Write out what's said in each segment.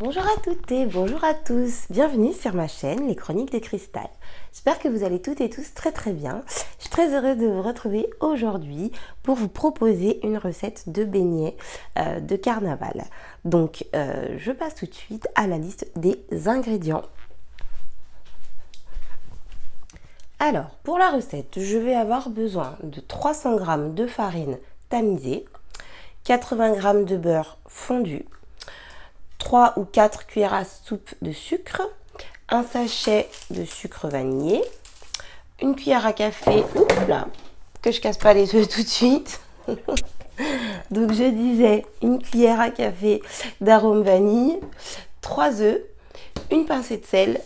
Bonjour à toutes et bonjour à tous, bienvenue sur ma chaîne Les Chroniques de Cristal. J'espère que vous allez toutes et tous très bien. Je suis très heureuse de vous retrouver aujourd'hui pour vous proposer une recette de beignets de carnaval. Donc je passe tout de suite à la liste des ingrédients. Alors pour la recette, je vais avoir besoin de 300 g de farine tamisée, 80 g de beurre fondu, 3 ou 4 cuillères à soupe de sucre, un sachet de sucre vanillé, une cuillère à café, là, que je casse pas les œufs tout de suite. Donc je disais une cuillère à café d'arôme vanille, 3 œufs, une pincée de sel,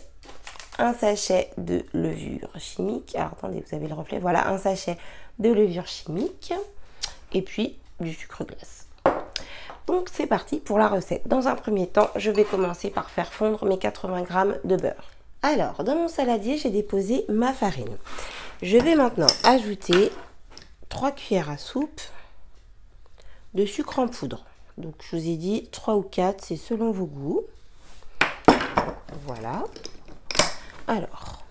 un sachet de levure chimique. Alors attendez, vous avez le reflet, voilà, un sachet de levure chimique et puis du sucre glace. Donc c'est parti pour la recette. Dans un premier temps, je vais commencer par faire fondre mes 80 g de beurre. Alors, dans mon saladier, j'ai déposé ma farine. Je vais maintenant ajouter 3 cuillères à soupe de sucre en poudre. Donc je vous ai dit 3 ou 4, c'est selon vos goûts. Voilà. Alors,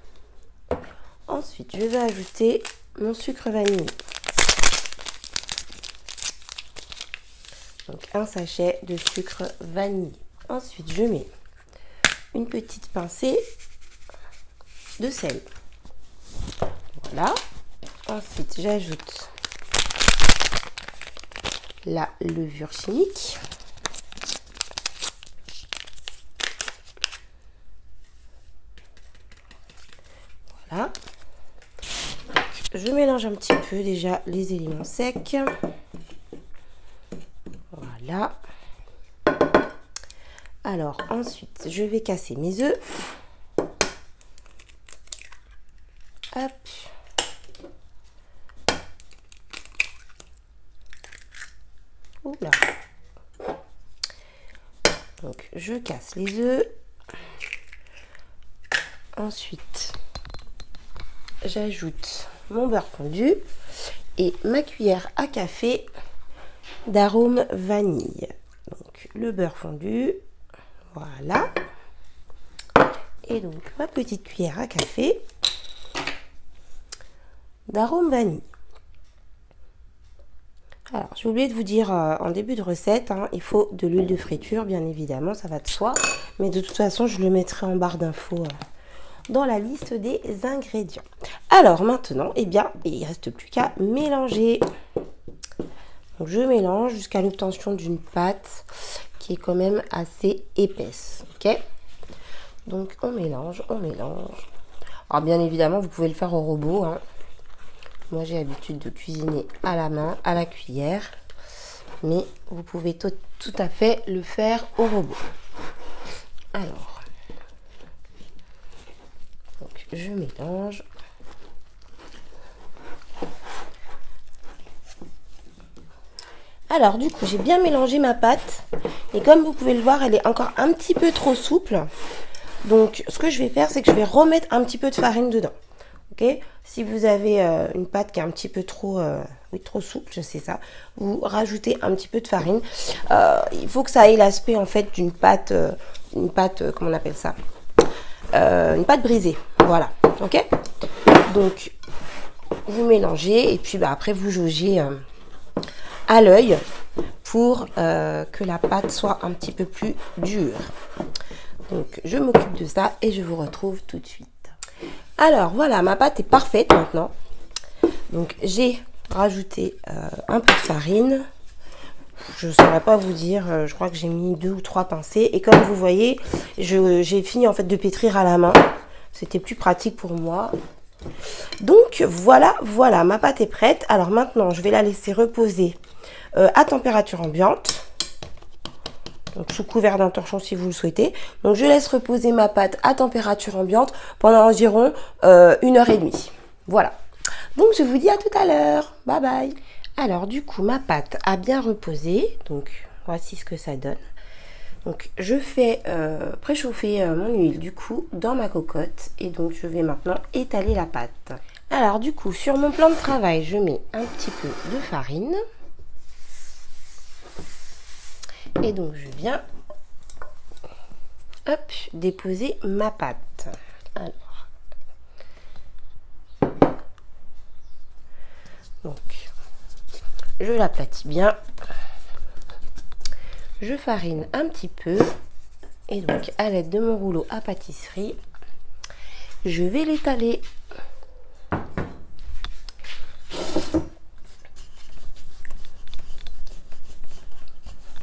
ensuite, je vais ajouter mon sucre vanillé. Donc un sachet de sucre vanillé. Ensuite, je mets une petite pincée de sel. Voilà. Ensuite, j'ajoute la levure chimique. Voilà. Je mélange un petit peu déjà les éléments secs. Voilà. Alors ensuite, je vais casser mes œufs. Hop. Oula. Donc je casse les œufs. Ensuite, j'ajoute mon beurre fondu et ma cuillère à café d'arôme vanille. Donc le beurre fondu, voilà, et donc ma petite cuillère à café d'arôme vanille. Alors j'ai oublié de vous dire en début de recette, il faut de l'huile de friture, bien évidemment, ça va de soi, mais de toute façon je le mettrai en barre d'infos dans la liste des ingrédients. Alors maintenant, eh bien, il ne reste plus qu'à mélanger. Donc je mélange jusqu'à l'obtention d'une pâte qui est quand même assez épaisse, ok? Donc on mélange, on mélange. Alors bien évidemment, vous pouvez le faire au robot, Moi j'ai l'habitude de cuisiner à la main, à la cuillère, mais vous pouvez tout à fait le faire au robot. Alors, donc je mélange. Alors du coup, j'ai bien mélangé ma pâte et comme vous pouvez le voir, elle est encore un petit peu trop souple. Donc ce que je vais faire, c'est que je vais remettre un petit peu de farine dedans. Ok? Si vous avez une pâte qui est un petit peu trop, trop souple, je sais ça, vous rajoutez un petit peu de farine. Il faut que ça ait l'aspect en fait d'une pâte, comment on appelle ça? Une pâte brisée. Voilà. Ok? Donc vous mélangez et puis après vous jaugez à l'œil pour que la pâte soit un petit peu plus dure. Donc je m'occupe de ça et je vous retrouve tout de suite. Alors voilà, ma pâte est parfaite maintenant. Donc j'ai rajouté un peu de farine. Je ne saurais pas vous dire, je crois que j'ai mis 2 ou 3 pincées. Et comme vous voyez, j'ai fini en fait de pétrir à la main. C'était plus pratique pour moi. Donc voilà, ma pâte est prête. Alors maintenant, je vais la laisser reposer à température ambiante. Donc sous couvert d'un torchon si vous le souhaitez. Donc je laisse reposer ma pâte à température ambiante pendant environ 1h30. Voilà. Donc je vous dis à tout à l'heure. Bye bye. Alors du coup, ma pâte a bien reposé. Donc voici ce que ça donne. Donc je fais préchauffer mon huile du coup dans ma cocotte et donc je vais maintenant étaler la pâte. Alors du coup sur mon plan de travail je mets un petit peu de farine et donc je viens hop, déposer ma pâte. Alors, donc, je l'aplatis bien. Je farine un petit peu. Et donc, à l'aide de mon rouleau à pâtisserie, je vais l'étaler.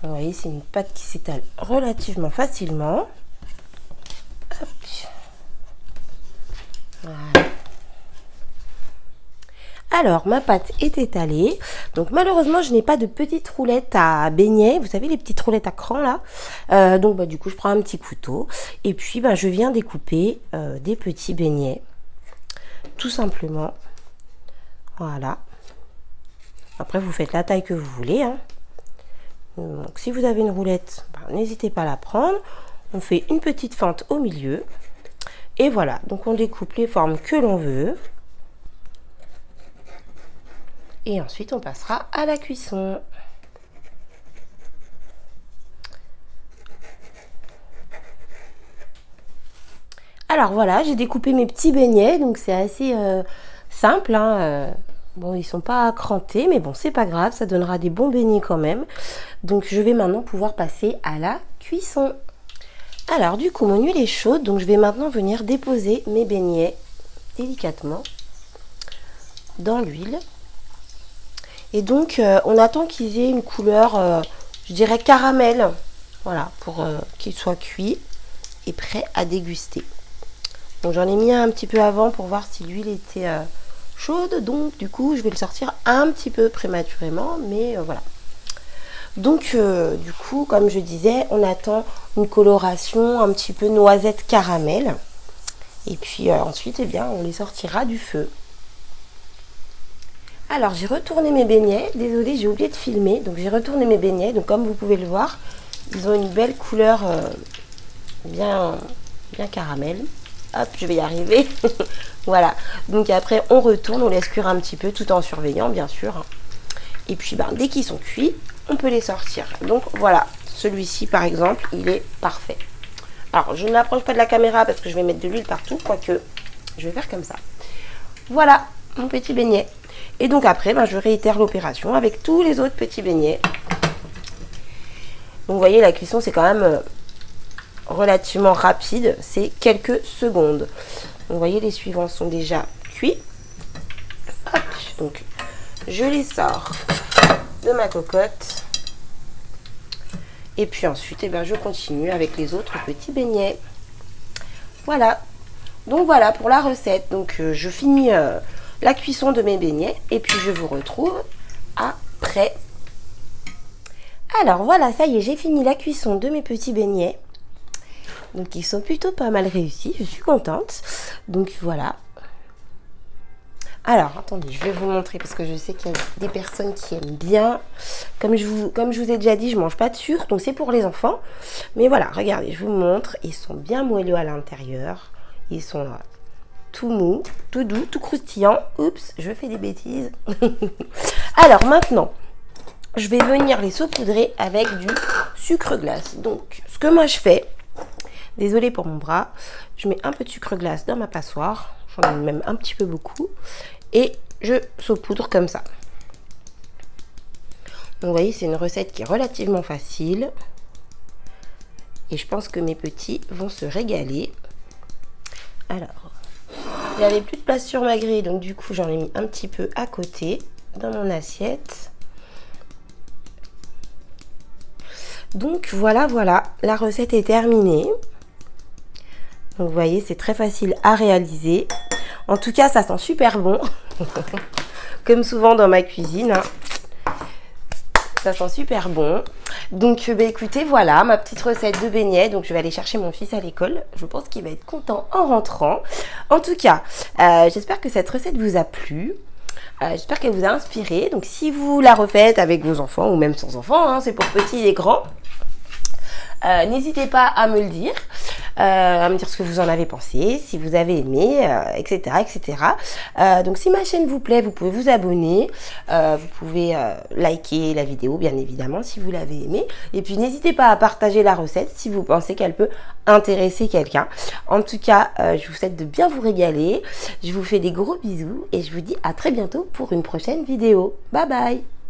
Vous voyez, c'est une pâte qui s'étale relativement facilement. Hop. Voilà. Alors, ma pâte est étalée. Donc, malheureusement, je n'ai pas de petites roulettes à beignets. Vous savez, les petites roulettes à cran, là. Donc, du coup, je prends un petit couteau. Et puis, je viens découper des petits beignets. Tout simplement. Voilà. Après, vous faites la taille que vous voulez. Hein. Donc, si vous avez une roulette, n'hésitez pas à la prendre. On fait une petite fente au milieu. Et voilà. Donc, on découpe les formes que l'on veut. Et ensuite, on passera à la cuisson. Alors voilà, j'ai découpé mes petits beignets, donc c'est assez simple. Hein, bon, ils sont pas crantés, mais bon, c'est pas grave, ça donnera des bons beignets quand même. Donc je vais maintenant pouvoir passer à la cuisson. Alors du coup, mon huile est chaude, donc je vais maintenant venir déposer mes beignets délicatement dans l'huile. Et donc, on attend qu'ils aient une couleur, je dirais caramel. Voilà, pour qu'ils soient cuits et prêts à déguster. Donc, j'en ai mis un petit peu avant pour voir si l'huile était chaude. Donc, du coup, je vais le sortir un petit peu prématurément. Mais voilà. Donc, du coup, comme je disais, on attend une coloration un petit peu noisette caramel. Et puis, ensuite, eh bien, on les sortira du feu. Alors, j'ai retourné mes beignets. Désolée, j'ai oublié de filmer. Donc, j'ai retourné mes beignets. Donc, comme vous pouvez le voir, ils ont une belle couleur bien caramel. Hop, je vais y arriver. Voilà. Donc, après, on retourne. On laisse cuire un petit peu tout en surveillant, bien sûr. Et puis, dès qu'ils sont cuits, on peut les sortir. Donc, voilà. Celui-ci, par exemple, il est parfait. Alors, je ne m'approche pas de la caméra parce que je vais mettre de l'huile partout. Quoique, je vais faire comme ça. Voilà, mon petit beignet. Et donc après, je réitère l'opération avec tous les autres petits beignets. Donc vous voyez, la cuisson, c'est quand même relativement rapide. C'est quelques secondes. Donc, vous voyez, les suivants sont déjà cuits. Hop, donc je les sors de ma cocotte. Et puis ensuite, je continue avec les autres petits beignets. Voilà. Donc voilà pour la recette. Donc je finis la cuisson de mes beignets et puis je vous retrouve après. Alors voilà, ça y est, j'ai fini la cuisson de mes petits beignets. Donc ils sont plutôt pas mal réussis, je suis contente. Donc voilà. Alors attendez, je vais vous montrer parce que je sais qu'il y a des personnes qui aiment bien. Comme je vous ai déjà dit, je mange pas de sucre, donc c'est pour les enfants. Mais voilà, regardez, je vous montre. Ils sont bien moelleux à l'intérieur. Ils sont tout mou, tout doux, tout croustillant. Oups, je fais des bêtises. Alors maintenant, je vais venir les saupoudrer avec du sucre glace. Donc, ce que moi je fais, désolée pour mon bras, je mets un peu de sucre glace dans ma passoire. J'en ai même un petit peu beaucoup. Et je saupoudre comme ça. Donc, vous voyez, c'est une recette qui est relativement facile. Et je pense que mes petits vont se régaler. Alors, j'avais plus de place sur ma grille, donc du coup j'en ai mis un petit peu à côté dans mon assiette. Donc voilà, la recette est terminée. Donc vous voyez, c'est très facile à réaliser. En tout cas, ça sent super bon. Comme souvent dans ma cuisine. Hein. Ça sent super bon. Donc écoutez, voilà ma petite recette de beignets. Donc je vais aller chercher mon fils à l'école. Je pense qu'il va être content en rentrant. En tout cas, j'espère que cette recette vous a plu. J'espère qu'elle vous a inspiré. Donc si vous la refaites avec vos enfants ou même sans enfants, hein, c'est pour petits et grands. N'hésitez pas à me le dire. à me dire ce que vous en avez pensé, si vous avez aimé, etc. etc. Donc si ma chaîne vous plaît, vous pouvez vous abonner, vous pouvez liker la vidéo bien évidemment si vous l'avez aimé, et puis n'hésitez pas à partager la recette si vous pensez qu'elle peut intéresser quelqu'un. En tout cas, je vous souhaite de bien vous régaler, je vous fais des gros bisous et je vous dis à très bientôt pour une prochaine vidéo. Bye bye.